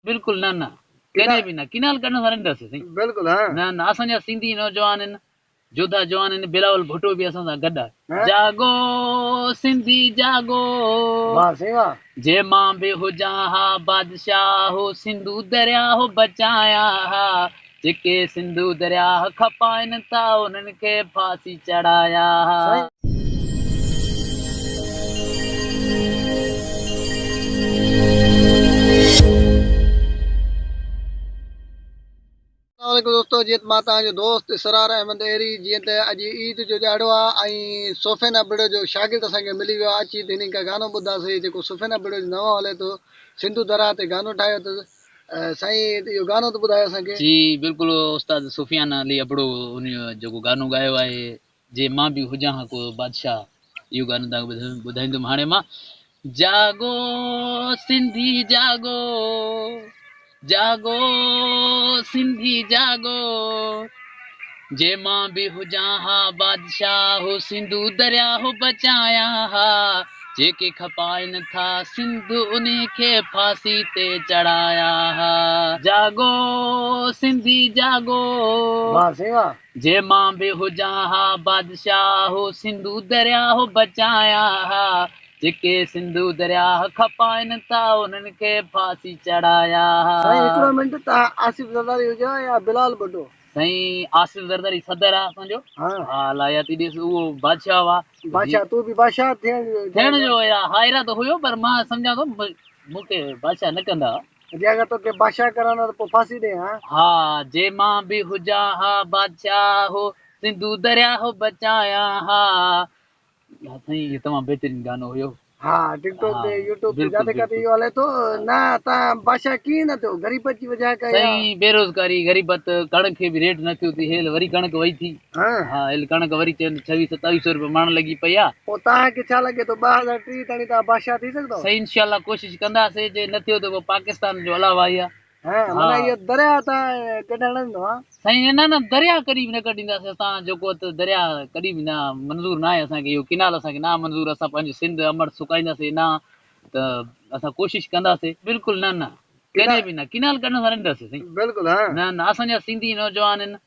बिल्कुल ना ना कॾहिं बि न किनाल करण सां रहंदासीं साईं। बिल्कुल हाँ न न असांजा सिंधी नौजवान आहिनि जोधा जवान आहिनि बिलावल भुट्टो बि असां सां गॾु आहे। हाँ? जागो सिंधी जागो वाह सही वाह जे मां बि हुजां हा बादशाह हो सिंधु दरिया हो बचाया हा जेके सिंधु दरिया खपाइनि था उन्हनि खे फांसी चढ़ाया हा। सही वालेकुम दोस्तों जीअं मां तव्हांजो दोस्त इसरार अहमद एरी जीअं त अॼु ईद जो ॾियारो आहे ऐं सुफ़ियान बिड़ो जो शागिर्द असांखे मिली वियो आहे अची हिन खां गानो ॿुधासीं जेको सुफ़ियान बिड़ो जो नओं हले थो सिंधु दरिया ते गानो ठाहियो अथसि साईं इहो गानो त ॿुधायो असांखे। जी बिल्कुलु उस्ताद सुफियान अली अबड़ो उन जेको गानो ॻायो आहे जे मां बि हुजां हा को बादशाह इहो गानो तव्हांखे ॿुधाईंदुमि हाणे मां। जागो सिंधी जागो जागो सिंधी जागो जे मां बि हुजां हा बादशाह हो सिंधु दरिया हो बचाया हा जेके खपाइनि था सिंध उन खे फांसी ते चढ़ाया हा। जागो सिंधी जागो वाह सही वाह जे मां बि हुजां हा बादशाह हो सिंधु दरिया हो बचाया हा जेके सिंधु दरिया खपाइनि था उन्हनि खे फांसी चढ़ाया हा। साईं हिकिड़ो मिंट तव्हां आसिफ ज़रदारी हुजो या बिलाल भुट्टो। साईं आसिफ ज़रदारी सदर आहे असांजो। हाँ हा लायाती ॾिस उहो बादशाह हुआ बादशाह तू बि बादशाह थियण जो हायरा त हुयो पर मां सम्झां थो मूंखे बादशाह न कंदा। जे अगरि तोखे बादशाह कराइणो त पोइ फांसी ॾे हाँ हा जे मां बि हुजां हा बादशाह हो सिंधु दरिया हो बचाया हा। साईं इहो तमामु बहितरीनु गानो हुयो। हाँ टिकटॉक हा ते यूट्यूब ते बिल्कुलु जाते काथे बिल्कुलु इहो हले थो न तव्हां बादशाह कीअं न थियो ग़रीबत जी वजह खां या साईं बेरोज़गारी गरीबत कणक खे बि रेट न थियो थी हेल वरी कणक वई थी। हाँ हा हेल कणक वरी चवनि 2600-2700 रुपया माण्हू लॻी पई आहे। पोइ तव्हांखे छा लॻे थो 2030 ताईं तव्हां बादशाह थी सघंदव। साईं इंशाल्लाह कोशिशि कंदासीं जे न थियो त पोइ पाकिस्तान जो अलावा आई आहे। हाँ हा माना इहो दरिया तव्हां कढण हलंदो हाँ साईं न न दरिया कॾहिं बि न कढींदासीं असां जेको त दरिया कॾहिं बि न मंज़ूर न आहे असांखे इहो किनाल असांखे न मंज़ूर असां पंहिंजो सिंध अमर सुकाईंदासीं न त असां कोशिशि कंदासीं बिल्कुलु न न कॾहिं बि न किनाल करण सां रहंदासीं साईं। बिल्कुल हाँ न न असांजा सिंधी नौजवान आहिनि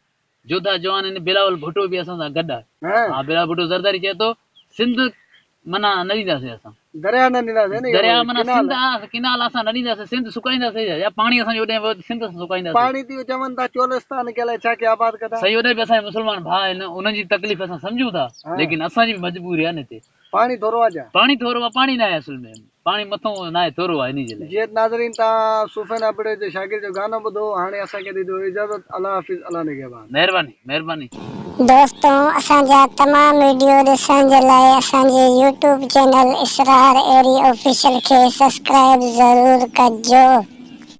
जोधा जवान आहिनि बिलावल भुट्टो बि असां सां गॾु आहे। हाँ हा बिलावल भुट्टो ज़रदारी चए थो सिंध माना न ॾींदासीं असां दरिया न ॾींदासीं न दरिया इहो माना किनाल सिंध आहे किनाल असां न ॾींदासीं सिंध सुकाईंदासीं या पाणी असांजो होॾे सिंध सुकाईंदासीं। पाणी थी चवनि था चोलिस्तान के लाइ छा के आबाद कंदा सही होॾे बि असांजा मुस्लमान भाउ आहिनि उन्हनि जी तकलीफ़ असां सम्झूं था हाँ। लेकिन असांजी बि मजबूरी आहे न हिते पाणी थोरो आहे छा पाणी थोरो आहे पाणी न आहे असुल में पाणी मथां न आहे थोरो आहे इन जे लाइ। जीअं नाज़रीन तव्हां सुफ़ियान अबड़े जे शागिर्द जो गानो ॿुधो हाणे असांखे ॾिजो इजाज़त अल्लाह हाफ़िज़ अल्लाह निगहबान। महिरबानी महिरबानी। दोस्तों असांजा तमाम वीडियो ॾिसण जे लाइ असांजे यूट्यूब चैनल इसरार एरी ऑफिशियल खे सब्सक्राइब ज़रूर कजो।